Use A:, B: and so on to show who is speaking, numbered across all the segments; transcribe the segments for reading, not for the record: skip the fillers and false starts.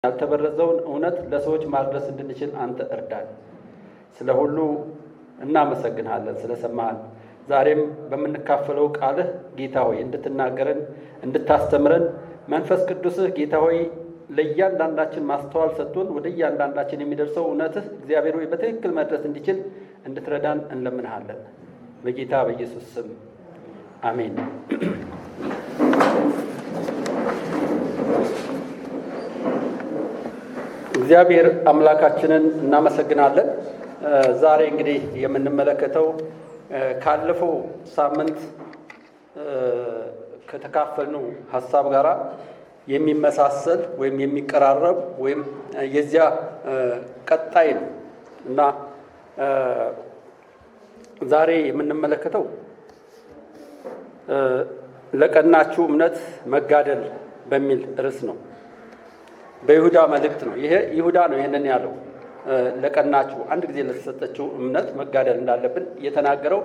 A: ያልተበረዘውን እውነት ለሰዎች ማድረስ እንድንችል አንተ እርዳን። ስለ ሁሉ እናመሰግንሃለን ስለሰማህን። ዛሬም በምንካፈለው ቃልህ ጌታ ሆይ እንድትናገረን እንድታስተምረን መንፈስ ቅዱስህ ጌታ ሆይ ለእያንዳንዳችን ማስተዋል ሰጥቶን ወደ እያንዳንዳችን የሚደርሰው እውነትህ እግዚአብሔር ሆይ በትክክል መድረስ እንዲችል እንድትረዳን እንለምንሃለን። በጌታ በኢየሱስ ስም አሜን። እግዚአብሔር አምላካችንን እናመሰግናለን። ዛሬ እንግዲህ የምንመለከተው ካለፈው ሳምንት ከተካፈልነው ሐሳብ ጋራ የሚመሳሰል ወይም የሚቀራረብ ወይም የዚያ ቀጣይ ነው እና ዛሬ የምንመለከተው ለቀናችሁ እምነት መጋደል በሚል ርዕስ ነው። በይሁዳ መልእክት ነው። ይሄ ይሁዳ ነው ይሄንን ያለው። ለቀናችሁ አንድ ጊዜ ለተሰጠችው እምነት መጋደል እንዳለብን የተናገረው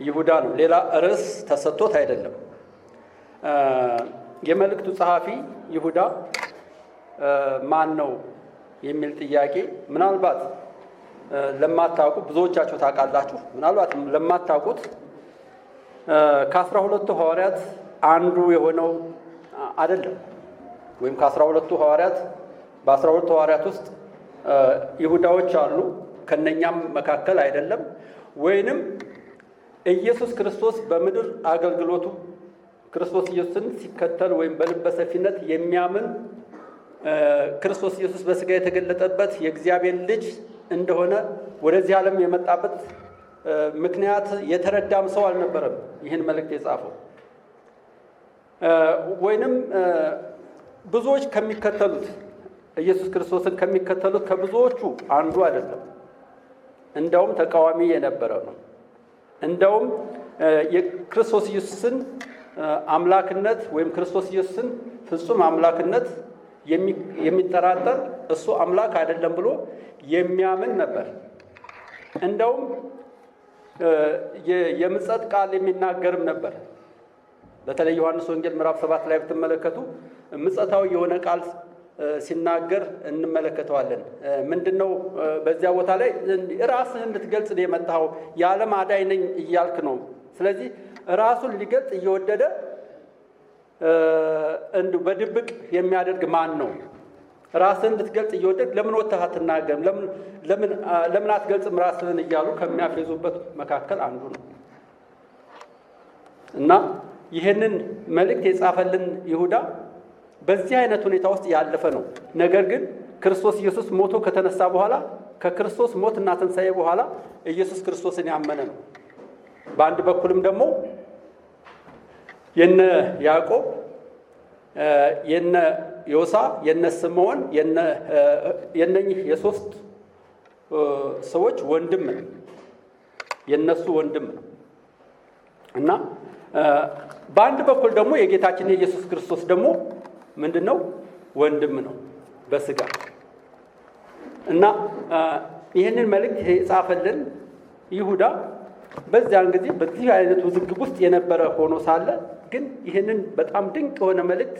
A: ይሁዳ ነው። ሌላ ርዕስ ተሰጥቶት አይደለም። የመልእክቱ ጸሐፊ ይሁዳ ማን ነው የሚል ጥያቄ ምናልባት ለማታውቁ ብዙዎቻችሁ ታውቃላችሁ። ምናልባት ለማታውቁት ከ12ቱ ሐዋርያት አንዱ የሆነው አይደለም። ወይም ከ12ቱ ሐዋርያት በ12ቱ ሐዋርያት ውስጥ ይሁዳዎች አሉ። ከነኛም መካከል አይደለም። ወይንም ኢየሱስ ክርስቶስ በምድር አገልግሎቱ ክርስቶስ ኢየሱስን ሲከተል ወይም በልበ ሰፊነት የሚያምን ክርስቶስ ኢየሱስ በሥጋ የተገለጠበት የእግዚአብሔር ልጅ እንደሆነ ወደዚህ ዓለም የመጣበት ምክንያት የተረዳም ሰው አልነበረም ይህን መልእክት የጻፈው። ወይንም ብዙዎች ከሚከተሉት ኢየሱስ ክርስቶስን ከሚከተሉት ከብዙዎቹ አንዱ አይደለም። እንደውም ተቃዋሚ የነበረ ነው። እንደውም የክርስቶስ ኢየሱስን አምላክነት ወይም ክርስቶስ ኢየሱስን ፍጹም አምላክነት የሚጠራጠር እሱ አምላክ አይደለም ብሎ የሚያምን ነበር። እንደውም የምጸት ቃል የሚናገርም ነበር። በተለይ ዮሐንስ ወንጌል ምዕራፍ 7 ላይ ብትመለከቱ ምጸታዊ የሆነ ቃል ሲናገር እንመለከተዋለን። ምንድነው? በዚያ ቦታ ላይ ራስህን እንድትገልጽ ነው የመጣኸው፣ የዓለም አዳኝ ነኝ እያልክ ነው። ስለዚህ ራሱን ሊገልጽ እየወደደ እንዱ በድብቅ የሚያደርግ ማን ነው? ራስህን እንድትገልጽ እየወደድ ለምን ወጥተህ አትናገርም? ለምን አትገልጽም ራስህን እያሉ ከሚያፌዙበት መካከል አንዱ ነው እና ይህንን መልእክት የጻፈልን ይሁዳ በዚህ አይነት ሁኔታ ውስጥ ያለፈ ነው። ነገር ግን ክርስቶስ ኢየሱስ ሞቶ ከተነሳ በኋላ ከክርስቶስ ሞትና ትንሣኤ በኋላ ኢየሱስ ክርስቶስን ያመነ ነው። በአንድ በኩልም ደግሞ የነ ያዕቆብ፣ የነ ዮሳ፣ የነ ስምዖን የነኚህ የሶስት ሰዎች ወንድም ነው። የነሱ ወንድም ነው እና በአንድ በኩል ደግሞ የጌታችን የኢየሱስ ክርስቶስ ደግሞ ምንድነው? ወንድም ነው በስጋ እና ይህንን መልእክት የጻፈልን ይሁዳ በዚያን ጊዜ በዚህ አይነት ውዝግብ ውስጥ የነበረ ሆኖ ሳለ ግን ይህንን በጣም ድንቅ የሆነ መልእክት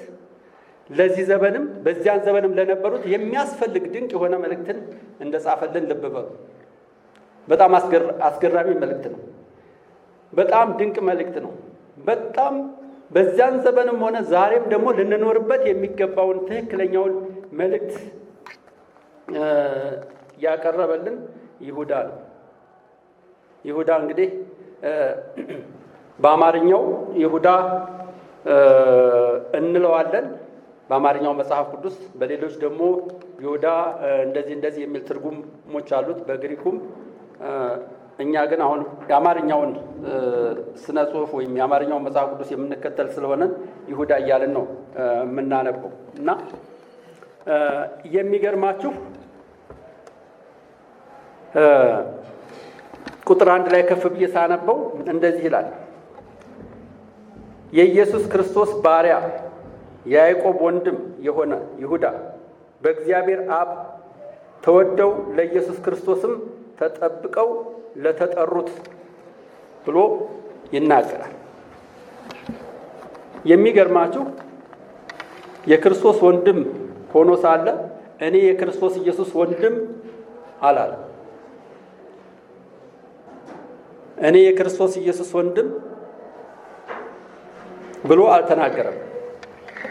A: ለዚህ ዘመንም በዚያን ዘመንም ለነበሩት የሚያስፈልግ ድንቅ የሆነ መልእክትን እንደጻፈልን ልብ በሉ። በጣም አስገራሚ መልእክት ነው። በጣም ድንቅ መልእክት ነው። በጣም በዚያን ዘመንም ሆነ ዛሬም ደግሞ ልንኖርበት የሚገባውን ትክክለኛውን መልእክት ያቀረበልን ይሁዳ ነው። ይሁዳ እንግዲህ በአማርኛው ይሁዳ እንለዋለን በአማርኛው መጽሐፍ ቅዱስ። በሌሎች ደግሞ ይሁዳ እንደዚህ የሚል ትርጉሞች አሉት በግሪኩም። እኛ ግን አሁን የአማርኛውን ስነ ጽሑፍ ወይም የአማርኛውን መጽሐፍ ቅዱስ የምንከተል ስለሆነ ይሁዳ እያልን ነው የምናነበው እና የሚገርማችሁ ቁጥር 1 ላይ ከፍ ብዬ ሳነበው እንደዚህ ይላል። የኢየሱስ ክርስቶስ ባሪያ የያዕቆብ ወንድም የሆነ ይሁዳ በእግዚአብሔር አብ ተወደው ለኢየሱስ ክርስቶስም ተጠብቀው ለተጠሩት ብሎ ይናገራል። የሚገርማችሁ የክርስቶስ ወንድም ሆኖ ሳለ እኔ የክርስቶስ ኢየሱስ ወንድም አላለም። እኔ የክርስቶስ ኢየሱስ ወንድም ብሎ አልተናገረም።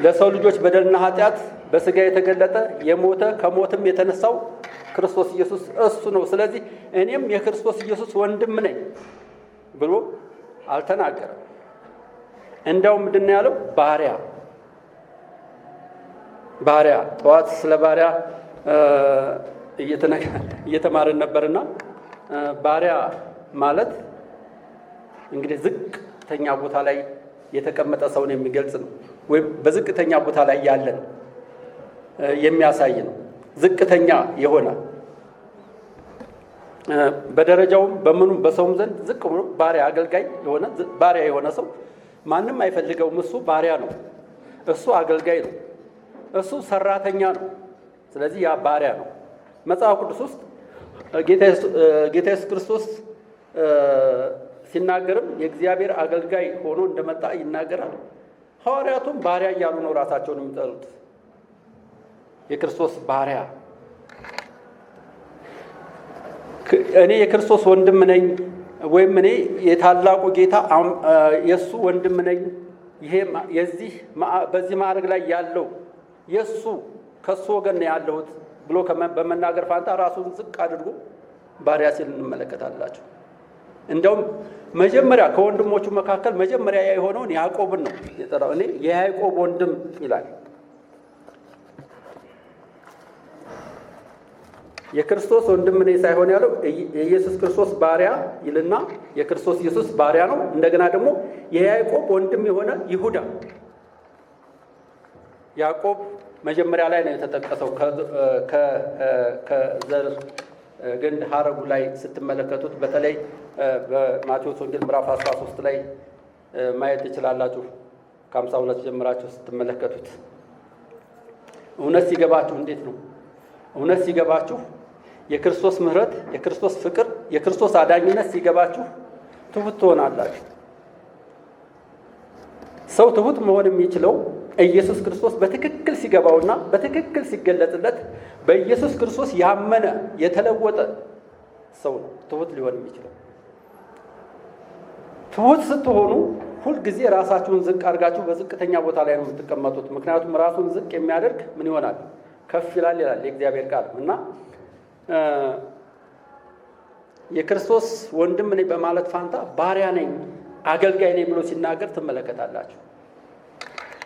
A: ለሰው ልጆች በደልና ኃጢአት በሥጋ የተገለጠ የሞተ ከሞትም የተነሳው ክርስቶስ ኢየሱስ እሱ ነው። ስለዚህ እኔም የክርስቶስ ኢየሱስ ወንድም ነኝ ብሎ አልተናገረም። እንደውም ምንድን ነው ያለው? ባሪያ። ጠዋት ስለ ባሪያ እየተማርን ነበርና ባሪያ ማለት እንግዲህ ዝቅተኛ ቦታ ላይ የተቀመጠ ሰውን የሚገልጽ ነው፣ ወይም በዝቅተኛ ቦታ ላይ ያለን የሚያሳይ ነው። ዝቅተኛ የሆነ በደረጃውም በምኑም በሰውም ዘንድ ዝቅ ብሎ ባሪያ፣ አገልጋይ የሆነ ባሪያ የሆነ ሰው ማንም አይፈልገውም። እሱ ባሪያ ነው፣ እሱ አገልጋይ ነው፣ እሱ ሰራተኛ ነው። ስለዚህ ያ ባሪያ ነው። መጽሐፍ ቅዱስ ውስጥ ጌታ ኢየሱስ ክርስቶስ ሲናገርም የእግዚአብሔር አገልጋይ ሆኖ እንደመጣ ይናገራል። ሐዋርያቱም ባሪያ እያሉ ነው ራሳቸውን የሚጠሩት። የክርስቶስ ባሪያ፣ እኔ የክርስቶስ ወንድም ነኝ፣ ወይም እኔ የታላቁ ጌታ የእሱ ወንድም ነኝ፣ ይሄ በዚህ ማዕረግ ላይ ያለው የእሱ ከእሱ ወገን ነው ያለሁት ብሎ በመናገር ፋንታ ራሱን ዝቅ አድርጎ ባሪያ ሲል እንመለከታላችሁ። እንደውም መጀመሪያ ከወንድሞቹ መካከል መጀመሪያ የሆነውን ያዕቆብን ነው የጠራው። እኔ የያዕቆብ ወንድም ይላል። የክርስቶስ ወንድም ነኝ ሳይሆን ያለው የኢየሱስ ክርስቶስ ባሪያ ይልና የክርስቶስ ኢየሱስ ባሪያ ነው። እንደገና ደግሞ የያዕቆብ ወንድም የሆነ ይሁዳ። ያዕቆብ መጀመሪያ ላይ ነው የተጠቀሰው። ከዘር ግንድ ሐረጉ ላይ ስትመለከቱት በተለይ በማቴዎስ ወንጌል ምዕራፍ 13 ላይ ማየት ትችላላችሁ። ከ52 ጀምራችሁ ስትመለከቱት እውነት ሲገባችሁ እንዴት ነው? እውነት ሲገባችሁ የክርስቶስ ምሕረት፣ የክርስቶስ ፍቅር፣ የክርስቶስ አዳኝነት ሲገባችሁ ትሁት ትሆናላችሁ። ሰው ትሁት መሆን የሚችለው ኢየሱስ ክርስቶስ በትክክል ሲገባውና በትክክል ሲገለጽለት በኢየሱስ ክርስቶስ ያመነ የተለወጠ ሰው ነው ትሁት ሊሆን የሚችለው። ትሁት ስትሆኑ ሁልጊዜ ራሳችሁን ዝቅ አድርጋችሁ በዝቅተኛ ቦታ ላይ ነው የምትቀመጡት። ምክንያቱም ራሱን ዝቅ የሚያደርግ ምን ይሆናል? ከፍ ይላል ይላል የእግዚአብሔር ቃል። እና የክርስቶስ ወንድም ነኝ በማለት ፋንታ ባሪያ ነኝ፣ አገልጋይ ነኝ ብሎ ሲናገር ትመለከታላችሁ።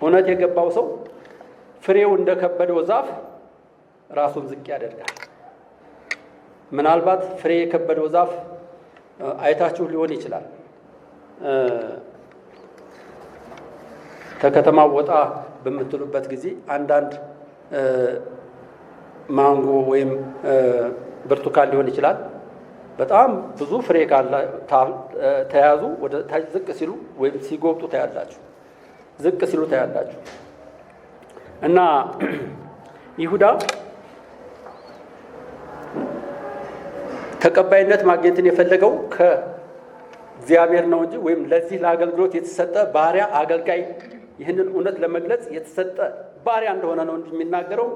A: እውነት የገባው ሰው ፍሬው እንደከበደው ዛፍ ራሱን ዝቅ ያደርጋል። ምናልባት ፍሬ የከበደው ዛፍ አይታችሁ ሊሆን ይችላል። ከከተማው ወጣ በምትሉበት ጊዜ አንዳንድ ማንጎ ወይም ብርቱካን ሊሆን ይችላል። በጣም ብዙ ፍሬ ተያዙ ወደ ታች ዝቅ ሲሉ ወይም ሲጎብጡ ታያላችሁ፣ ዝቅ ሲሉ ታያላችሁ። እና ይሁዳ ተቀባይነት ማግኘትን የፈለገው ከእግዚአብሔር ነው እንጂ ወይም ለዚህ ለአገልግሎት የተሰጠ ባሪያ አገልጋይ፣ ይህንን እውነት ለመግለጽ የተሰጠ ባሪያ እንደሆነ ነው እንጂ የሚናገረው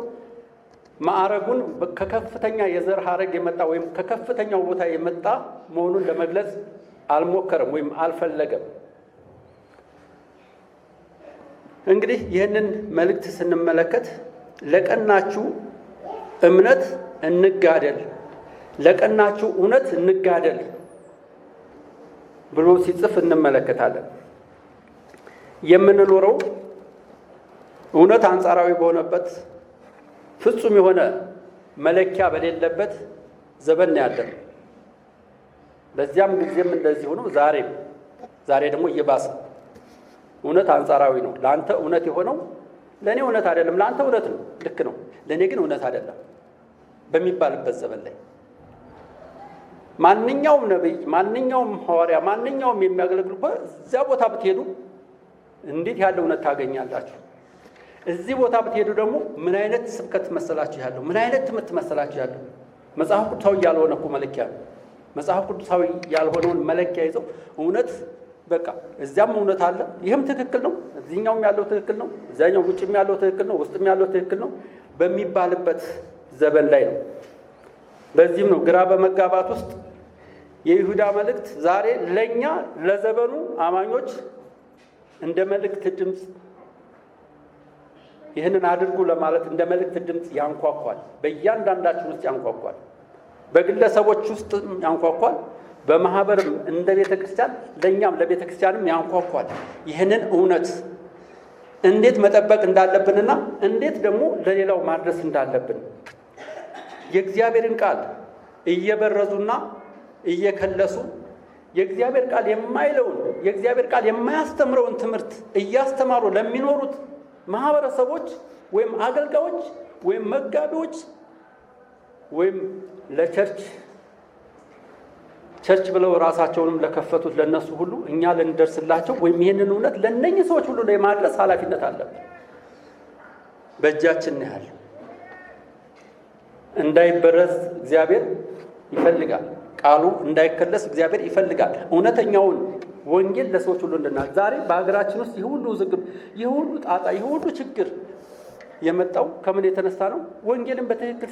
A: ማዕረጉን ከከፍተኛ የዘር ሐረግ የመጣ ወይም ከከፍተኛው ቦታ የመጣ መሆኑን ለመግለጽ አልሞከረም ወይም አልፈለገም። እንግዲህ ይህንን መልእክት ስንመለከት ለቀናችሁ እምነት እንጋደል፣ ለቀናችሁ እውነት እንጋደል ብሎ ሲጽፍ እንመለከታለን። የምንኖረው እውነት አንጻራዊ በሆነበት ፍጹም የሆነ መለኪያ በሌለበት ዘመን ያለን። በዚያም ጊዜም እንደዚህ ሆኖ ዛሬ ደግሞ እየባሰ እውነት አንጻራዊ ነው። ለአንተ እውነት የሆነው ለእኔ እውነት አይደለም። ለአንተ እውነት ነው፣ ልክ ነው፣ ለእኔ ግን እውነት አይደለም በሚባልበት ዘመን ላይ ማንኛውም ነቢይ፣ ማንኛውም ሐዋርያ፣ ማንኛውም የሚያገለግሉበት እዚያ ቦታ ብትሄዱ እንዴት ያለ እውነት ታገኛላችሁ? እዚህ ቦታ ብትሄዱ ደግሞ ምን አይነት ስብከት መሰላችሁ ያለው? ምን አይነት ትምህርት መሰላችሁ ያለው? መጽሐፍ ቅዱሳዊ ያልሆነ እኮ መለኪያ ነው። መጽሐፍ ቅዱሳዊ ያልሆነውን መለኪያ ይዘው እውነት በቃ እዚያም እውነት አለ፣ ይህም ትክክል ነው፣ እዚህኛውም ያለው ትክክል ነው፣ እዚያኛው ውጭም ያለው ትክክል ነው፣ ውስጥም ያለው ትክክል ነው በሚባልበት ዘመን ላይ ነው። በዚህም ነው ግራ በመጋባት ውስጥ የይሁዳ መልእክት ዛሬ ለኛ ለዘመኑ አማኞች እንደ መልእክት ድምፅ ይህንን አድርጉ ለማለት እንደ መልእክት ድምፅ ያንኳኳል። በእያንዳንዳችን ውስጥ ያንኳኳል። በግለሰቦች ውስጥ ያንኳኳል። በማህበርም እንደ ቤተክርስቲያን ለኛም ለቤተክርስቲያንም ያንኳኳል። ይህንን እውነት እንዴት መጠበቅ እንዳለብንና እንዴት ደግሞ ለሌላው ማድረስ እንዳለብን የእግዚአብሔርን ቃል እየበረዙና እየከለሱ የእግዚአብሔር ቃል የማይለውን የእግዚአብሔር ቃል የማያስተምረውን ትምህርት እያስተማሩ ለሚኖሩት ማህበረሰቦች ወይም አገልጋዮች ወይም መጋቢዎች ወይም ለቸርች ብለው ራሳቸውንም ለከፈቱት ለነሱ ሁሉ እኛ ልንደርስላቸው ወይም ይሄንን እውነት ለነኚህ ሰዎች ሁሉ ላይ ማድረስ ኃላፊነት አለብን። በእጃችን ያህል እንዳይበረዝ እግዚአብሔር ይፈልጋል። ቃሉ እንዳይከለስ እግዚአብሔር ይፈልጋል። እውነተኛውን ወንጌል ለሰዎች ሁሉ እንድናል። ዛሬ በሀገራችን ውስጥ ይሁሉ ዝግብ፣ ይሁሉ ጣጣ፣ ይሁሉ ችግር የመጣው ከምን የተነሳ ነው? ወንጌልን በትክክል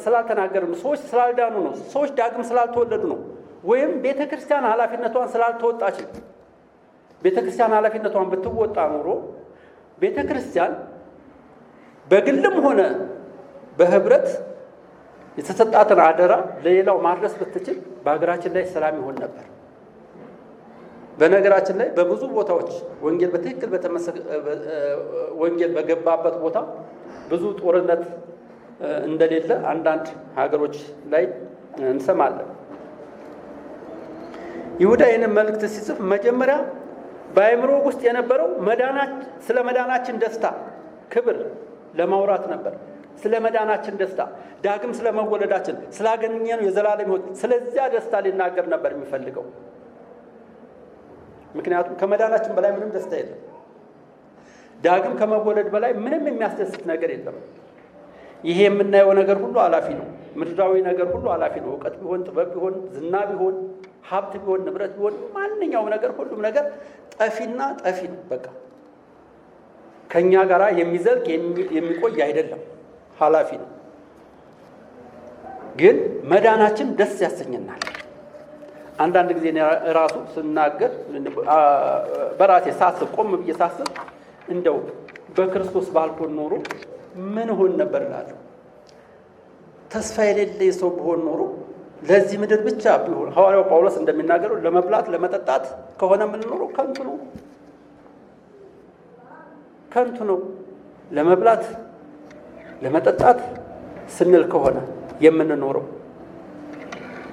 A: ስላልተናገርን፣ ሰዎች ስላልዳኑ ነው። ሰዎች ዳግም ስላልተወለዱ ነው። ወይም ቤተክርስቲያን ኃላፊነቷን ስላልተወጣች ነው። ቤተክርስቲያን ኃላፊነቷን ብትወጣ ኖሮ ቤተክርስቲያን በግልም ሆነ በህብረት የተሰጣትን አደራ ለሌላው ማድረስ ብትችል በሀገራችን ላይ ሰላም ይሆን ነበር። በነገራችን ላይ በብዙ ቦታዎች ወንጌል በትክክል ወንጌል በገባበት ቦታ ብዙ ጦርነት እንደሌለ አንዳንድ ሀገሮች ላይ እንሰማለን። ይሁዳ ይህንን መልእክት ሲጽፍ መጀመሪያ በአእምሮ ውስጥ የነበረው ስለ መዳናችን ደስታ ክብር ለማውራት ነበር። ስለ መዳናችን ደስታ፣ ዳግም ስለ መወለዳችን፣ ስላገኘነው የዘላለም ሕይወት፣ ስለዚያ ደስታ ሊናገር ነበር የሚፈልገው። ምክንያቱም ከመዳናችን በላይ ምንም ደስታ የለም። ዳግም ከመወለድ በላይ ምንም የሚያስደስት ነገር የለም። ይሄ የምናየው ነገር ሁሉ አላፊ ነው። ምድራዊ ነገር ሁሉ አላፊ ነው። እውቀት ቢሆን፣ ጥበብ ቢሆን፣ ዝና ቢሆን፣ ሀብት ቢሆን፣ ንብረት ቢሆን፣ ማንኛውም ነገር ሁሉም ነገር ጠፊና ጠፊ ነው። በቃ ከኛ ጋር የሚዘልቅ የሚቆይ አይደለም፣ ኃላፊ ነው። ግን መዳናችን ደስ ያሰኘናል። አንዳንድ ጊዜ ራሱ ስናገር በራሴ ሳስብ ቆም ብዬ ሳስብ እንደው በክርስቶስ ባልሆን ኖሮ ምን ሆን ነበር እላለሁ። ተስፋ የሌለኝ ሰው ብሆን ኖሮ ለዚህ ምድር ብቻ ቢሆን ሐዋርያው ጳውሎስ እንደሚናገረው ለመብላት ለመጠጣት ከሆነ የምንኖረው ከንቱ ነው፣ ከንቱ ነው። ለመብላት ለመጠጣት ስንል ከሆነ የምንኖረው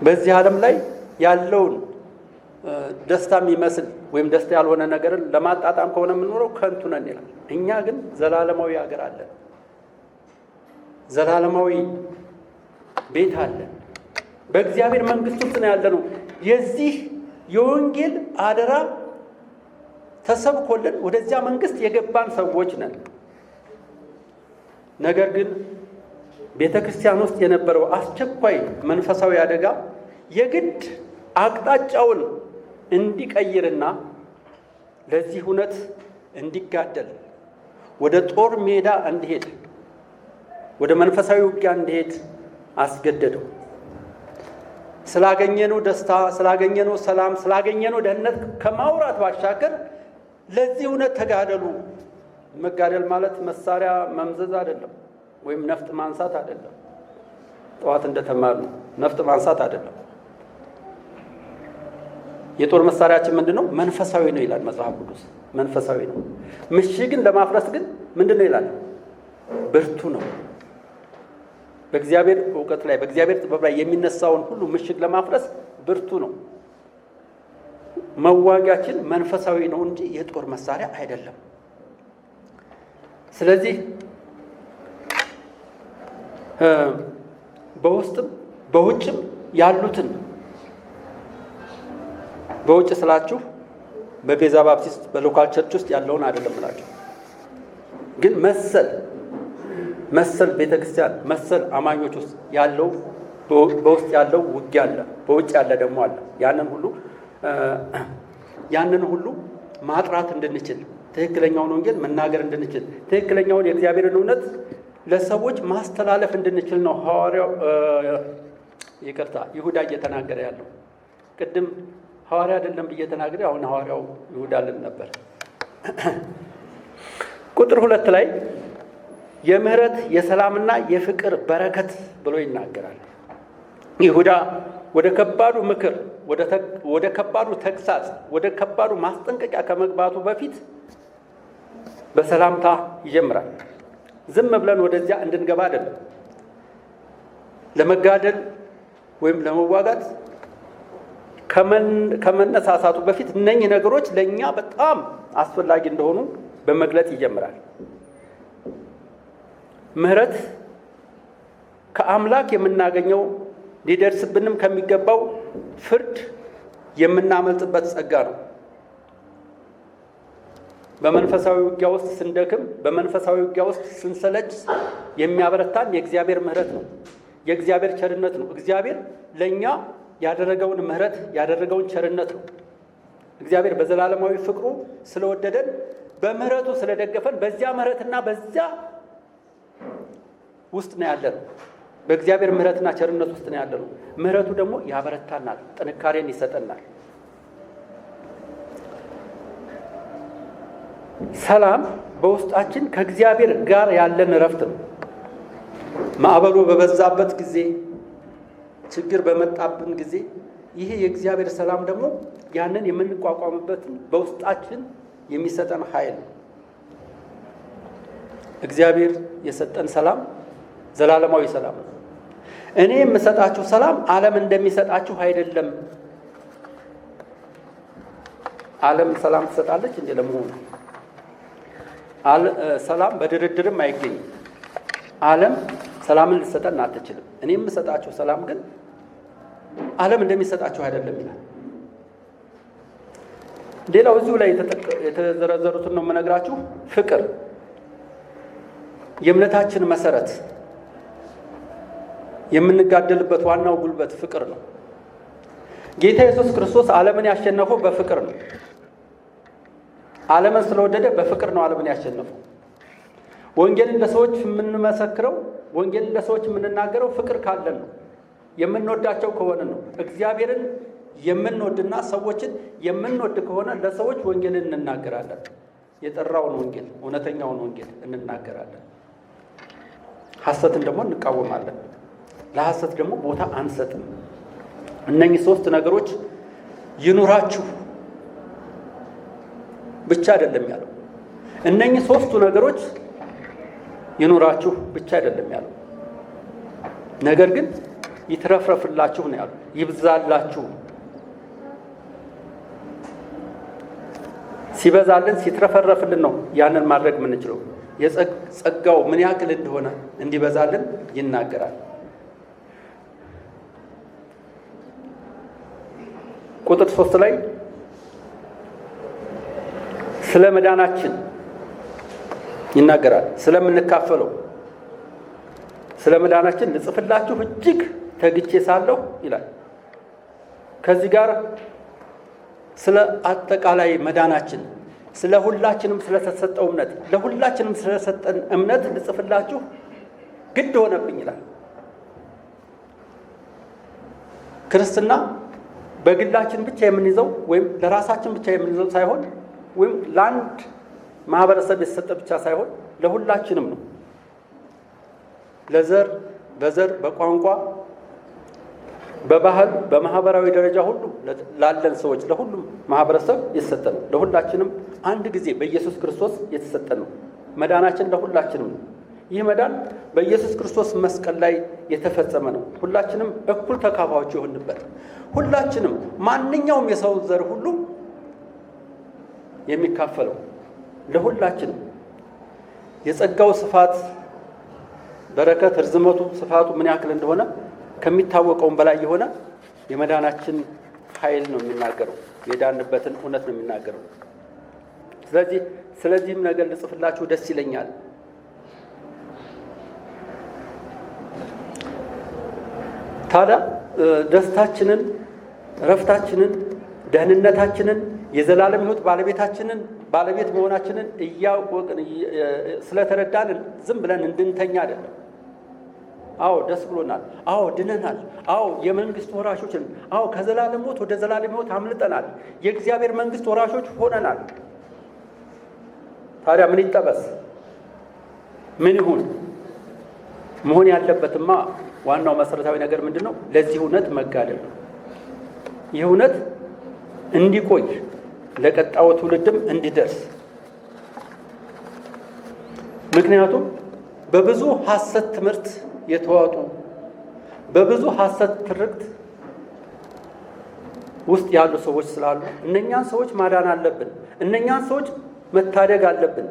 A: በዚህ ዓለም ላይ ያለውን ደስታ የሚመስል ወይም ደስታ ያልሆነ ነገርን ለማጣጣም ከሆነ የምንኖረው ከንቱ ነን ይላል። እኛ ግን ዘላለማዊ ሀገር አለን፣ ዘላለማዊ ቤት አለን፣ በእግዚአብሔር መንግስት ውስጥ ነው ያለነው። የዚህ የወንጌል አደራ ተሰብኮልን ወደዚያ መንግስት የገባን ሰዎች ነን። ነገር ግን ቤተ ክርስቲያን ውስጥ የነበረው አስቸኳይ መንፈሳዊ አደጋ የግድ አቅጣጫውን እንዲቀይርና ለዚህ እውነት እንዲጋደል ወደ ጦር ሜዳ እንዲሄድ ወደ መንፈሳዊ ውጊያ እንዲሄድ አስገደደው። ስላገኘነው ደስታ፣ ስላገኘነው ሰላም፣ ስላገኘነው ደህንነት ከማውራት ባሻገር ለዚህ እውነት ተጋደሉ። መጋደል ማለት መሳሪያ መምዘዝ አይደለም፣ ወይም ነፍጥ ማንሳት አይደለም። ጠዋት እንደተማርነው ነፍጥ ማንሳት አይደለም። የጦር መሳሪያችን ምንድነው? መንፈሳዊ ነው ይላል መጽሐፍ ቅዱስ። መንፈሳዊ ነው። ምሽግን ለማፍረስ ግን ምንድነው ይላል? ብርቱ ነው። በእግዚአብሔር እውቀት ላይ በእግዚአብሔር ጥበብ ላይ የሚነሳውን ሁሉ ምሽግ ለማፍረስ ብርቱ ነው። መዋጊያችን መንፈሳዊ ነው እንጂ የጦር መሳሪያ አይደለም። ስለዚህ በውስጥም በውጭም ያሉትን በውጭ ስላችሁ በቤዛ ባፕቲስት በሎካል ቸርች ውስጥ ያለውን አይደለም እላችሁ፣ ግን መሰል ቤተክርስቲያን መሰል አማኞች ውስጥ ያለው በውስጥ ያለው ውጊያ አለ፣ በውጭ ያለ ደግሞ አለ። ያንን ሁሉ ማጥራት እንድንችል፣ ትክክለኛውን ወንጌል መናገር እንድንችል፣ ትክክለኛውን የእግዚአብሔርን እውነት ለሰዎች ማስተላለፍ እንድንችል ነው ሐዋርያው ይሁዳ እየተናገረ ያለው። ቅድም ሐዋርያ አይደለም ብዬ ተናግሬ አሁን ሐዋርያው ይሁዳ ልን ነበር። ቁጥር 2 ላይ የምህረት የሰላምና የፍቅር በረከት ብሎ ይናገራል። ይሁዳ ወደ ከባዱ ምክር፣ ወደ ከባዱ ተግሳጽ፣ ወደ ከባዱ ማስጠንቀቂያ ከመግባቱ በፊት በሰላምታ ይጀምራል። ዝም ብለን ወደዚያ እንድንገባ አይደለም። ለመጋደል ወይም ለመዋጋት ከመነሳሳቱ በፊት እነኚህ ነገሮች ለእኛ በጣም አስፈላጊ እንደሆኑ በመግለጽ ይጀምራል። ምህረት ከአምላክ የምናገኘው ሊደርስብንም ከሚገባው ፍርድ የምናመልጥበት ጸጋ ነው። በመንፈሳዊ ውጊያ ውስጥ ስንደክም፣ በመንፈሳዊ ውጊያ ውስጥ ስንሰለች የሚያበረታን የእግዚአብሔር ምህረት ነው፣ የእግዚአብሔር ቸርነት ነው። እግዚአብሔር ለእኛ ያደረገውን ምህረት ያደረገውን ቸርነት ነው። እግዚአብሔር በዘላለማዊ ፍቅሩ ስለወደደን በምህረቱ ስለደገፈን በዚያ ምህረትና በዚያ ውስጥ ነው ያለነው። በእግዚአብሔር ምህረትና ቸርነት ውስጥ ነው ያለነው። ምህረቱ ደግሞ ያበረታናል፣ ጥንካሬን ይሰጠናል። ሰላም በውስጣችን ከእግዚአብሔር ጋር ያለን እረፍት ነው። ማዕበሉ በበዛበት ጊዜ፣ ችግር በመጣብን ጊዜ ይሄ የእግዚአብሔር ሰላም ደግሞ ያንን የምንቋቋምበትን በውስጣችን የሚሰጠን ኃይል ነው። እግዚአብሔር የሰጠን ሰላም ዘላለማዊ ሰላም ነው። እኔ የምሰጣችሁ ሰላም ዓለም እንደሚሰጣችሁ አይደለም። ዓለም ሰላም ትሰጣለች እንዴ? ለመሆኑ ሰላም በድርድርም አይገኝም። ዓለም ሰላምን ልትሰጠን አትችልም። እኔ የምሰጣችሁ ሰላም ግን ዓለም እንደሚሰጣችሁ አይደለም ይላል። ሌላው እዚሁ ላይ የተዘረዘሩትን ነው የምነግራችሁ። ፍቅር የእምነታችን መሰረት፣ የምንጋደልበት ዋናው ጉልበት ፍቅር ነው። ጌታ ኢየሱስ ክርስቶስ ዓለምን ያሸነፈው በፍቅር ነው። ዓለምን ስለወደደ በፍቅር ነው ዓለምን ያሸነፈው። ወንጌልን ለሰዎች የምንመሰክረው፣ ወንጌልን ለሰዎች የምንናገረው ፍቅር ካለን ነው፣ የምንወዳቸው ከሆነ ነው። እግዚአብሔርን የምንወድና ሰዎችን የምንወድ ከሆነ ለሰዎች ወንጌልን እንናገራለን። የጠራውን ወንጌል፣ እውነተኛውን ወንጌል እንናገራለን። ሐሰትን ደግሞ እንቃወማለን። ለሐሰት ደግሞ ቦታ አንሰጥም። እነኚህ 3 ነገሮች ይኑራችሁ ብቻ አይደለም ያለው። እነኚህ 3ቱ ነገሮች ይኑራችሁ ብቻ አይደለም ያለው፣ ነገር ግን ይትረፍረፍላችሁ ነው ያለው። ይብዛላችሁ። ሲበዛልን ሲትረፈረፍልን ነው ያንን ማድረግ የምንችለው። የጸጋው ምን ያክል እንደሆነ እንዲበዛልን ይናገራል። ቁጥር 3 ላይ ስለ መዳናችን ይናገራል። ስለምንካፈለው ስለ መዳናችን ልጽፍላችሁ እጅግ ተግቼ ሳለሁ ይላል። ከዚህ ጋር ስለ አጠቃላይ መዳናችን፣ ስለ ሁላችንም ስለተሰጠው እምነት፣ ለሁላችንም ስለሰጠን እምነት ልጽፍላችሁ ግድ ሆነብኝ ይላል። ክርስትና በግላችን ብቻ የምንይዘው ወይም ለራሳችን ብቻ የምንይዘው ሳይሆን ወይም ለአንድ ማህበረሰብ የተሰጠ ብቻ ሳይሆን ለሁላችንም ነው። ለዘር፣ በዘር፣ በቋንቋ፣ በባህል፣ በማህበራዊ ደረጃ ሁሉ ላለን ሰዎች ለሁሉም ማህበረሰብ የተሰጠ ነው። ለሁላችንም አንድ ጊዜ በኢየሱስ ክርስቶስ የተሰጠ ነው። መዳናችን ለሁላችንም ነው። ይህ መዳን በኢየሱስ ክርስቶስ መስቀል ላይ የተፈጸመ ነው። ሁላችንም እኩል ተካፋዮች የሆንበት፣ ሁላችንም ማንኛውም የሰው ዘር ሁሉ የሚካፈለው ለሁላችንም የጸጋው ስፋት፣ በረከት፣ ርዝመቱ፣ ስፋቱ ምን ያክል እንደሆነ ከሚታወቀውም በላይ የሆነ የመዳናችን ኃይል ነው የሚናገረው። የዳንበትን እውነት ነው የሚናገረው። ስለዚህም ነገር ልጽፍላችሁ ደስ ይለኛል። ታዲያ ደስታችንን፣ ረፍታችንን፣ ደህንነታችንን፣ የዘላለም ሕይወት ባለቤት መሆናችንን እያወቅን ስለተረዳን ዝም ብለን እንድንተኛ አይደለም። አዎ ደስ ብሎናል። አዎ ድነናል። አዎ የመንግስት ወራሾች ነን። አዎ ከዘላለም ሞት ወደ ዘላለም ሕይወት አምልጠናል። የእግዚአብሔር መንግስት ወራሾች ሆነናል። ታዲያ ምን ይጠበስ? ምን ይሁን? መሆን ያለበትማ ዋናው መሰረታዊ ነገር ምንድነው? ለዚህ እውነት መጋደል ነው። ይህ እውነት እንዲቆይ ለቀጣዩ ትውልድም እንዲደርስ። ምክንያቱም በብዙ ሐሰት ትምህርት የተዋጡ በብዙ ሐሰት ትርክት ውስጥ ያሉ ሰዎች ስላሉ እነኛን ሰዎች ማዳን አለብን። እነኛን ሰዎች መታደግ አለብን።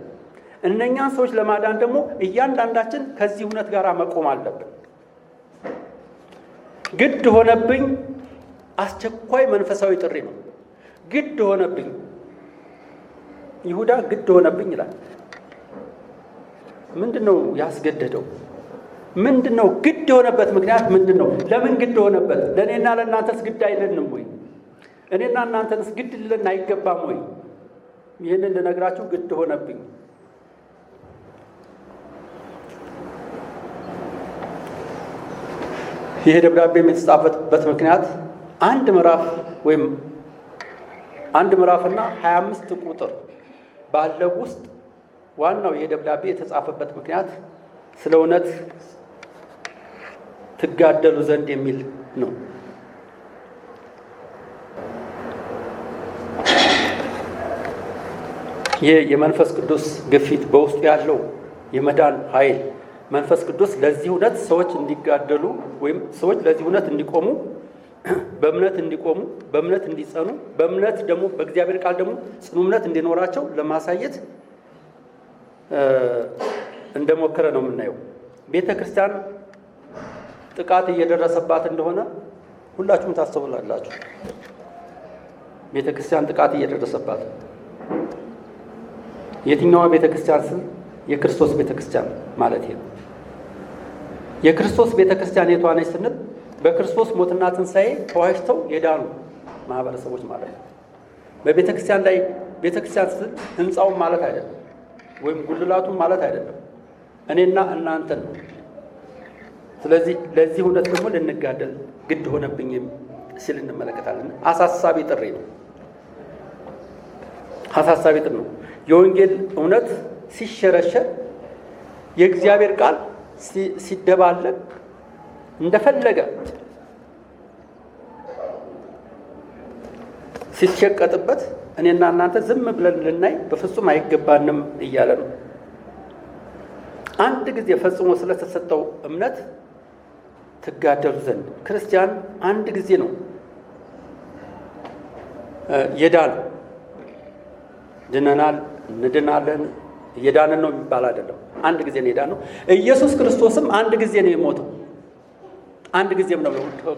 A: እነኛን ሰዎች ለማዳን ደግሞ እያንዳንዳችን ከዚህ እውነት ጋር መቆም አለብን። ግድ ሆነብኝ አስቸኳይ መንፈሳዊ ጥሪ ነው። ግድ ሆነብኝ። ይሁዳ ግድ ሆነብኝ ይላል። ምንድነው ያስገደደው? ምንድነው ግድ የሆነበት ምክንያት ምንድነው? ለምን ግድ ሆነበት? ለእኔና ለእናንተስ ግድ አይለንም ወይ? እኔና እናንተንስ ግድ ሊለን አይገባም ወይ? ይህንን ልነግራችሁ ግድ ሆነብኝ። ይሄ ደብዳቤ የተጻፈበት ምክንያት አንድ ምዕራፍና 25 ቁጥር ባለው ውስጥ ዋናው ይሄ ደብዳቤ የተጻፈበት ምክንያት ስለ እውነት ትጋደሉ ዘንድ የሚል ነው። ይህ የመንፈስ ቅዱስ ግፊት በውስጡ ያለው የመዳን ኃይል መንፈስ ቅዱስ ለዚህ እውነት ሰዎች እንዲጋደሉ ወይም ሰዎች ለዚህ እውነት እንዲቆሙ፣ በእምነት እንዲቆሙ፣ በእምነት እንዲጸኑ፣ በእምነት ደግሞ በእግዚአብሔር ቃል ደግሞ ጽኑ እምነት እንዲኖራቸው ለማሳየት እንደሞከረ ነው የምናየው። ቤተ ክርስቲያን ጥቃት እየደረሰባት እንደሆነ ሁላችሁም ታስተውላላችሁ። ቤተ ክርስቲያን ጥቃት እየደረሰባት የትኛዋ ቤተ ክርስቲያን ስል የክርስቶስ ቤተ ክርስቲያን ማለት ነው። የክርስቶስ ቤተ ክርስቲያን የቷ ነች ስንል በክርስቶስ ሞትና ትንሣኤ ተዋጅተው የዳኑ ማህበረሰቦች ማለት ነው። በቤተ ክርስቲያን ላይ ቤተ ክርስቲያን ስል ህንፃውን ማለት አይደለም፣ ወይም ጉልላቱን ማለት አይደለም፣ እኔና እናንተን። ስለዚህ ለዚህ እውነት ደግሞ ልንጋደል ግድ ሆነብኝ ሲል እንመለከታለን። አሳሳቢ ጥሪ ነው። አሳሳቢ ጥሪ ነው። የወንጌል እውነት ሲሸረሸር፣ የእግዚአብሔር ቃል ሲደባለቅ፣ እንደፈለገ ሲሸቀጥበት እኔና እናንተ ዝም ብለን ልናይ በፍጹም አይገባንም እያለ ነው። አንድ ጊዜ ፈጽሞ ስለተሰጠው እምነት ትጋደሉ ዘንድ ክርስቲያን አንድ ጊዜ ነው የዳነው። ድነናል፣ እንድናለን፣ እየዳንን ነው የሚባል አይደለም። አንድ ጊዜ ነው የዳነው። ኢየሱስ ክርስቶስም አንድ ጊዜ ነው የሞተው። አንድ ጊዜም ነው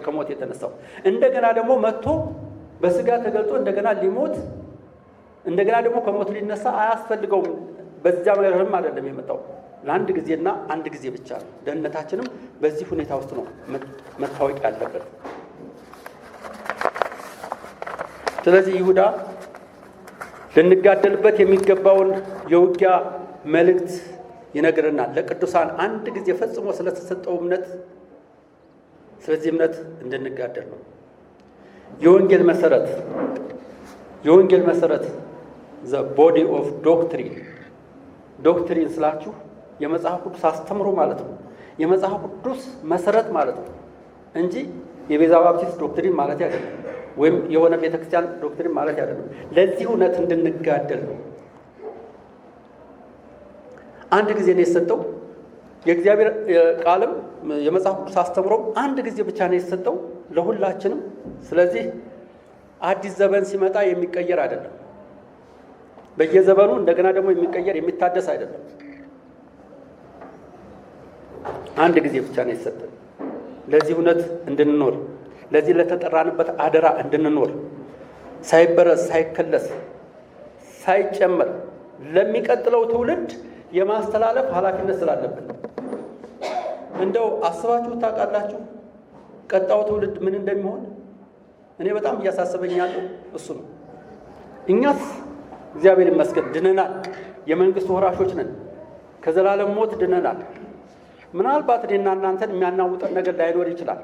A: ከሞት የተነሳው። እንደገና ደግሞ መጥቶ በስጋ ተገልጦ እንደገና ሊሞት እንደገና ደግሞ ከሞት ሊነሳ አያስፈልገውም። በዚያ መርህም አይደለም የመጣው። ለአንድ ጊዜና አንድ ጊዜ ብቻ ነው። ደህንነታችንም በዚህ ሁኔታ ውስጥ ነው መታወቅ ያለበት። ስለዚህ ይሁዳ ልንጋደልበት የሚገባውን የውጊያ መልእክት ይነግረናል። ለቅዱሳን አንድ ጊዜ ፈጽሞ ስለተሰጠው እምነት፣ ስለዚህ እምነት እንድንጋደል ነው። የወንጌል መሰረት ዘ ቦዲ ኦፍ ዶክትሪን። ዶክትሪን ስላችሁ የመጽሐፍ ቅዱስ አስተምሮ ማለት ነው። የመጽሐፍ ቅዱስ መሰረት ማለት ነው እንጂ የቤዛ ባፕቲስት ዶክትሪን ማለት አይደለም፣ ወይም የሆነ ቤተክርስቲያን ዶክትሪን ማለት አይደለም። ለዚህ እውነት እንድንጋደል ነው። አንድ ጊዜ ነው የተሰጠው። የእግዚአብሔር ቃልም የመጽሐፍ ቅዱስ አስተምሮም አንድ ጊዜ ብቻ ነው የተሰጠው ለሁላችንም። ስለዚህ አዲስ ዘመን ሲመጣ የሚቀየር አይደለም። በየዘመኑ እንደገና ደግሞ የሚቀየር የሚታደስ አይደለም። አንድ ጊዜ ብቻ ነው የተሰጠን ለዚህ እውነት እንድንኖር፣ ለዚህ ለተጠራንበት አደራ እንድንኖር፣ ሳይበረዝ ሳይከለስ ሳይጨመር ለሚቀጥለው ትውልድ የማስተላለፍ ኃላፊነት ስላለብን። እንደው አስባችሁ ታውቃላችሁ ቀጣው ትውልድ ምን እንደሚሆን? እኔ በጣም እያሳሰበኝ ያለው እሱ ነው። እኛስ እግዚአብሔር ይመስገን ድነናል። የመንግስቱ ወራሾች ነን። ከዘላለም ሞት ድነናል። ምናልባት እኔና እናንተን የሚያናውጠን ነገር ላይኖር ይችላል።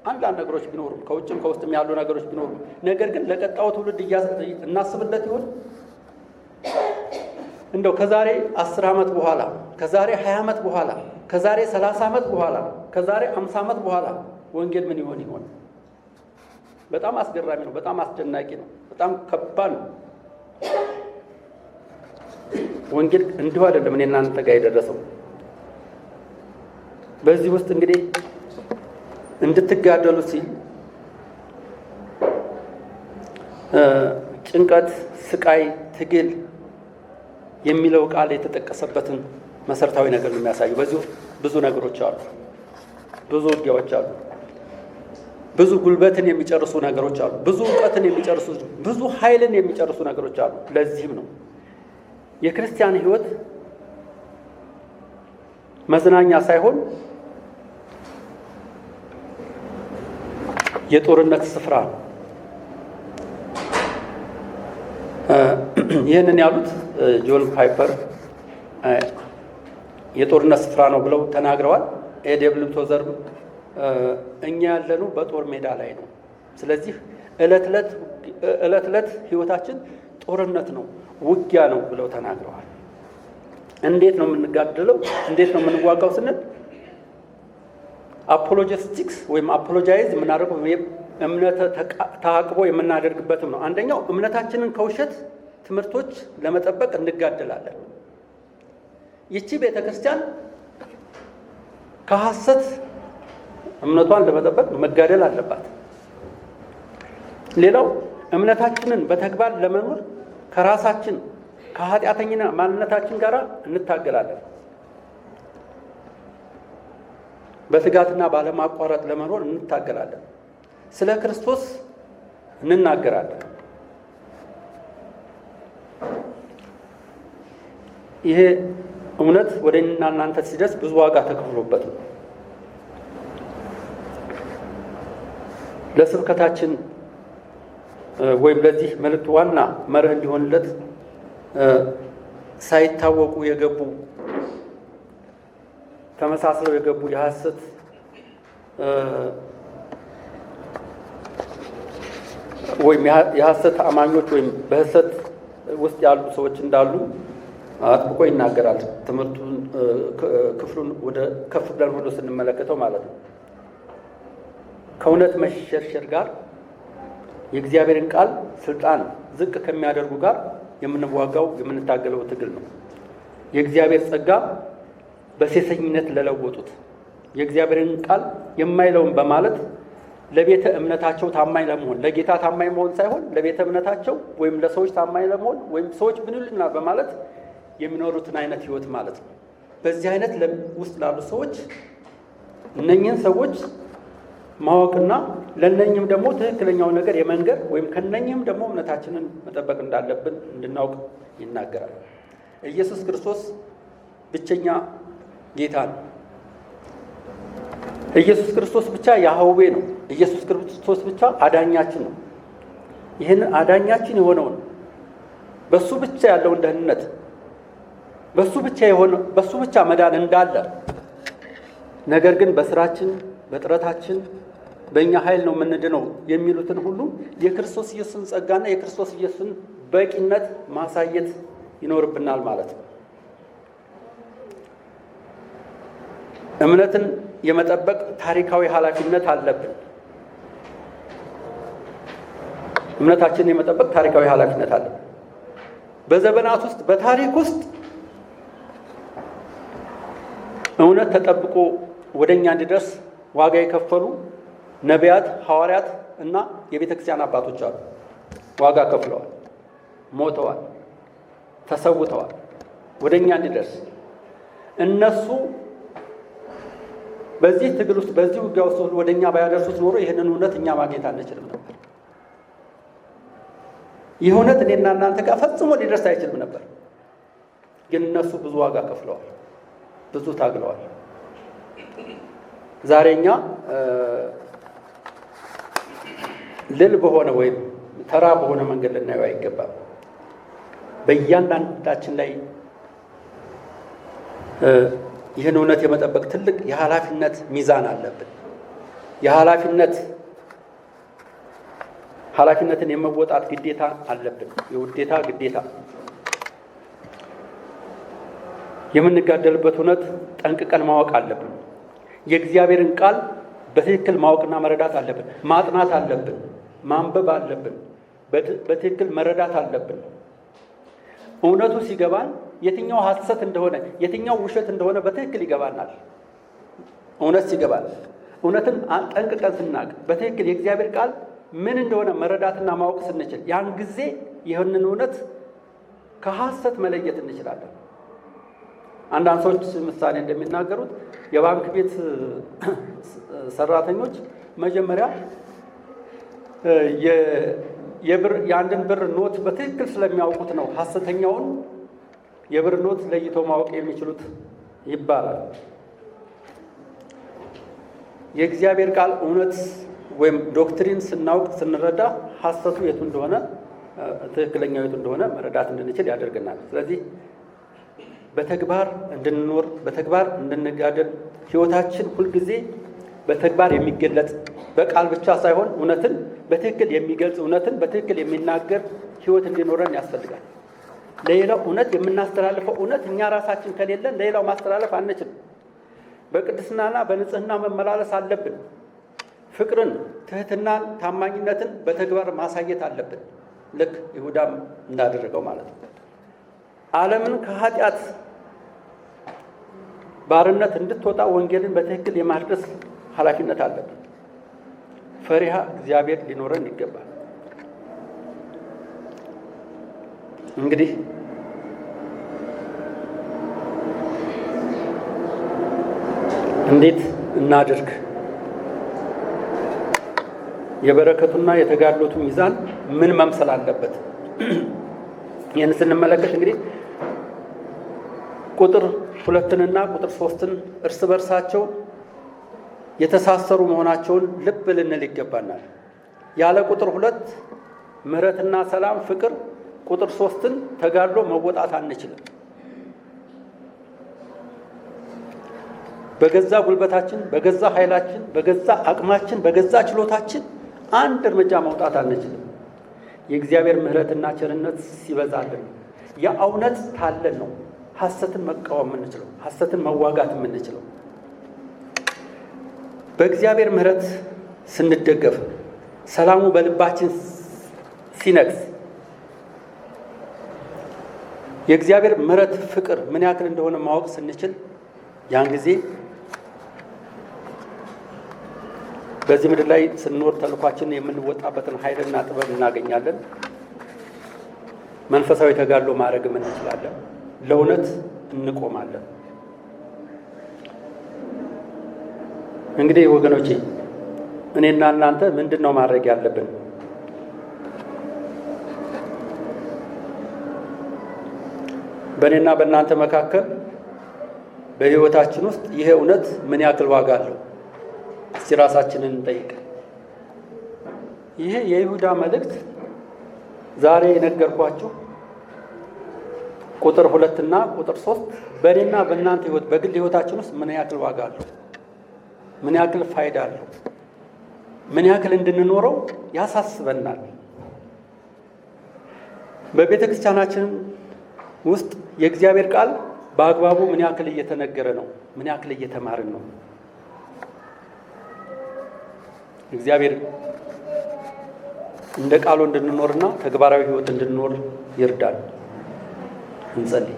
A: አንዳንድ ነገሮች ቢኖሩ ከውጭም ከውስጥም ያሉ ነገሮች ቢኖሩ፣ ነገር ግን ለቀጣዩ ትውልድ እናስብለት ይሆን? እንደው ከዛሬ 10 ዓመት በኋላ፣ ከዛሬ 20 ዓመት በኋላ፣ ከዛሬ 30 ዓመት በኋላ፣ ከዛሬ 50 ዓመት በኋላ ወንጌል ምን ይሆን? በጣም አስገራሚ ነው። በጣም አስደናቂ ነው። በጣም ከባድ ነው። ወንጌል እንዲሁ አይደለም እኔና እናንተ ጋር የደረሰው። በዚህ ውስጥ እንግዲህ እንድትጋደሉ ሲል ጭንቀት፣ ስቃይ፣ ትግል የሚለው ቃል የተጠቀሰበትን መሰረታዊ ነገር ነው የሚያሳየው። በዚህ ውስጥ ብዙ ነገሮች አሉ፣ ብዙ ውጊያዎች አሉ፣ ብዙ ጉልበትን የሚጨርሱ ነገሮች አሉ፣ ብዙ እውቀትን የሚጨርሱ፣ ብዙ ኃይልን የሚጨርሱ ነገሮች አሉ። ለዚህም ነው የክርስቲያን ሕይወት መዝናኛ ሳይሆን የጦርነት ስፍራ ነው። ይህንን ያሉት ጆን ፓይፐር የጦርነት ስፍራ ነው ብለው ተናግረዋል። ኤ.ደብሊው ቶዘር እኛ ያለነው በጦር ሜዳ ላይ ነው። ስለዚህ ዕለት ዕለት ህይወታችን ጦርነት ነው፣ ውጊያ ነው ብለው ተናግረዋል። እንዴት ነው የምንጋደለው? እንዴት ነው የምንዋጋው ስንል አፖሎጂስቲክስ ወይም አፖሎጃይዝ የምናደርገው እምነት ተአቅቦ የምናደርግበትም ነው። አንደኛው እምነታችንን ከውሸት ትምህርቶች ለመጠበቅ እንጋደላለን። ይቺ ቤተክርስቲያን ከሐሰት እምነቷን ለመጠበቅ መጋደል አለባት። ሌላው እምነታችንን በተግባር ለመኖር ከራሳችን ከኃጢአተኝና ማንነታችን ጋር እንታገላለን። በትጋትና ባለማቋረጥ ለመኖር እንታገላለን። ስለ ክርስቶስ እንናገራለን። ይሄ እውነት ወደ እኔና እናንተ ሲደርስ ብዙ ዋጋ ተከፍሎበት ነው። ለስብከታችን ወይም ለዚህ መልእክት ዋና መርህ እንዲሆንለት ሳይታወቁ የገቡ ተመሳስለው የገቡ የሐሰት ወይም የሐሰት አማኞች ወይም በሐሰት ውስጥ ያሉ ሰዎች እንዳሉ አጥብቆ ይናገራል። ትምህርቱን ክፍሉን ወደ ከፍ ብለን ወደ ስንመለከተው ማለት ነው። ከእውነት መሸርሸር ጋር የእግዚአብሔርን ቃል ስልጣን ዝቅ ከሚያደርጉ ጋር የምንዋጋው የምንታገለው ትግል ነው። የእግዚአብሔር ጸጋ በሴሰኝነት ለለወጡት የእግዚአብሔርን ቃል የማይለውን በማለት ለቤተ እምነታቸው ታማኝ ለመሆን ለጌታ ታማኝ መሆን ሳይሆን ለቤተ እምነታቸው ወይም ለሰዎች ታማኝ ለመሆን ወይም ሰዎች ምን ይሉናል በማለት የሚኖሩትን አይነት ህይወት ማለት ነው። በዚህ አይነት ውስጥ ላሉ ሰዎች እነኚህን ሰዎች ማወቅና ለነኚህም ደግሞ ትክክለኛው ነገር የመንገር ወይም ከነኚህም ደግሞ እምነታችንን መጠበቅ እንዳለብን እንድናውቅ ይናገራል። ኢየሱስ ክርስቶስ ብቸኛ ጌታ ነው። ኢየሱስ ክርስቶስ ብቻ ያህዌ ነው። ኢየሱስ ክርስቶስ ብቻ አዳኛችን ነው። ይህን አዳኛችን የሆነውን በሱ ብቻ ያለውን ደህንነት በሱ ብቻ መዳን እንዳለ ነገር ግን በስራችን በጥረታችን በእኛ ኃይል ነው የምንድነው የሚሉትን ሁሉ የክርስቶስ ኢየሱስን ጸጋና የክርስቶስ ኢየሱስን በቂነት ማሳየት ይኖርብናል ማለት ነው። እምነትን የመጠበቅ ታሪካዊ ኃላፊነት አለብን። እምነታችንን የመጠበቅ ታሪካዊ ኃላፊነት አለብን። በዘመናት ውስጥ በታሪክ ውስጥ እውነት ተጠብቆ ወደኛ እንዲደርስ ዋጋ የከፈሉ ነቢያት፣ ሐዋርያት እና የቤተ ክርስቲያን አባቶች አሉ። ዋጋ ከፍለዋል፣ ሞተዋል፣ ተሰውተዋል ወደኛ እንዲደርስ። እነሱ በዚህ ትግል ውስጥ በዚህ ውጊያ ውስጥ ወደኛ ባያደርሱት ኖሮ ይህንን እውነት እኛ ማግኘት አንችልም ነበር። ይህ እውነት እኔና እናንተ ጋር ፈጽሞ ሊደርስ አይችልም ነበር። ግን እነሱ ብዙ ዋጋ ከፍለዋል፣ ብዙ ታግለዋል። ዛሬ እኛ ልል በሆነ ወይም ተራ በሆነ መንገድ ልናየው አይገባም። በእያንዳንዳችን ላይ ይህን እውነት የመጠበቅ ትልቅ የኃላፊነት ሚዛን አለብን። ኃላፊነትን የመወጣት ግዴታ አለብን። የውዴታ ግዴታ የምንጋደልበት እውነት ጠንቅቀን ማወቅ አለብን። የእግዚአብሔርን ቃል በትክክል ማወቅና መረዳት አለብን። ማጥናት አለብን። ማንበብ አለብን። በትክክል መረዳት አለብን። እውነቱ ሲገባን የትኛው ሐሰት እንደሆነ የትኛው ውሸት እንደሆነ በትክክል ይገባናል። እውነት ሲገባን እውነትን ጠንቅቀን ስናቅ በትክክል የእግዚአብሔር ቃል ምን እንደሆነ መረዳትና ማወቅ ስንችል ያን ጊዜ ይህንን እውነት ከሐሰት መለየት እንችላለን። አንዳንድ ሰዎች ምሳሌ እንደሚናገሩት የባንክ ቤት ሰራተኞች መጀመሪያ የአንድን ብር ኖት በትክክል ስለሚያውቁት ነው ሐሰተኛውን የብር ኖት ለይቶ ማወቅ የሚችሉት ይባላል። የእግዚአብሔር ቃል እውነት ወይም ዶክትሪን ስናውቅ ስንረዳ ሐሰቱ የቱ እንደሆነ ትክክለኛው የቱ እንደሆነ መረዳት እንድንችል ያደርገናል። ስለዚህ በተግባር እንድንኖር በተግባር እንድንጋደል ሕይወታችን ሁልጊዜ በተግባር የሚገለጽ በቃል ብቻ ሳይሆን እውነትን በትክክል የሚገልጽ እውነትን በትክክል የሚናገር ሕይወት እንዲኖረን ያስፈልጋል። ለሌላው እውነት የምናስተላልፈው እውነት እኛ ራሳችን ከሌለን ለሌላው ማስተላለፍ አንችልም። በቅድስናና በንጽህና መመላለስ አለብን። ፍቅርን፣ ትህትናን፣ ታማኝነትን በተግባር ማሳየት አለብን። ልክ ይሁዳም እንዳደረገው ማለት ነው። ዓለምን ከኃጢአት ባርነት እንድትወጣ ወንጌልን በትክክል የማድረስ ኃላፊነት አለብን። ፈሪሃ እግዚአብሔር ሊኖረን ይገባል። እንግዲህ እንዴት እናድርግ? የበረከቱና የተጋድሎቱ ሚዛን ምን መምሰል አለበት? ይህን ስንመለከት እንግዲህ ቁጥር 2ና ቁጥር 3ን እርስ በርሳቸው የተሳሰሩ መሆናቸውን ልብ ልንል ይገባናል። ያለ ቁጥር 2 ምሕረትና ሰላም፣ ፍቅር ቁጥር 3ን ተጋድሎ መወጣት አንችልም። በገዛ ጉልበታችን፣ በገዛ ኃይላችን፣ በገዛ አቅማችን፣ በገዛ ችሎታችን አንድ እርምጃ መውጣት አንችልም። የእግዚአብሔር ምሕረትና ቸርነት ሲበዛልን የእውነት ታለን ነው ሐሰትን መቃወም የምንችለው፣ ሐሰትን መዋጋት የምንችለው። በእግዚአብሔር ምሕረት ስንደገፍ፣ ሰላሙ በልባችን ሲነግስ፣ የእግዚአብሔር ምሕረት ፍቅር ምን ያክል እንደሆነ ማወቅ ስንችል ያን ጊዜ በዚህ ምድር ላይ ስንኖር ተልኳችንን የምንወጣበትን ኃይልና ጥበብ እናገኛለን። መንፈሳዊ ተጋድሎ ማድረግም እንችላለን። ለእውነት እንቆማለን። እንግዲህ ወገኖቼ እኔና እናንተ ምንድን ነው ማድረግ ያለብን? በእኔና በእናንተ መካከል በሕይወታችን ውስጥ ይሄ እውነት ምን ያክል ዋጋ አለው? እስቲ ራሳችንን እንጠይቅ። ይሄ የይሁዳ መልእክት ዛሬ የነገርኳችሁ ቁጥር 2ና ቁጥር 3 በእኔና በእናንተ ሕይወት በግል ሕይወታችን ውስጥ ምን ያክል ዋጋ አለው? ምን ያክል ፋይዳ አለው? ምን ያክል እንድንኖረው ያሳስበናል? በቤተ ክርስቲያናችን ውስጥ የእግዚአብሔር ቃል በአግባቡ ምን ያክል እየተነገረ ነው? ምን ያክል እየተማርን ነው? እግዚአብሔር እንደ ቃሉ እንድንኖርና ተግባራዊ ሕይወት እንድንኖር ይርዳል። እንጸልይ።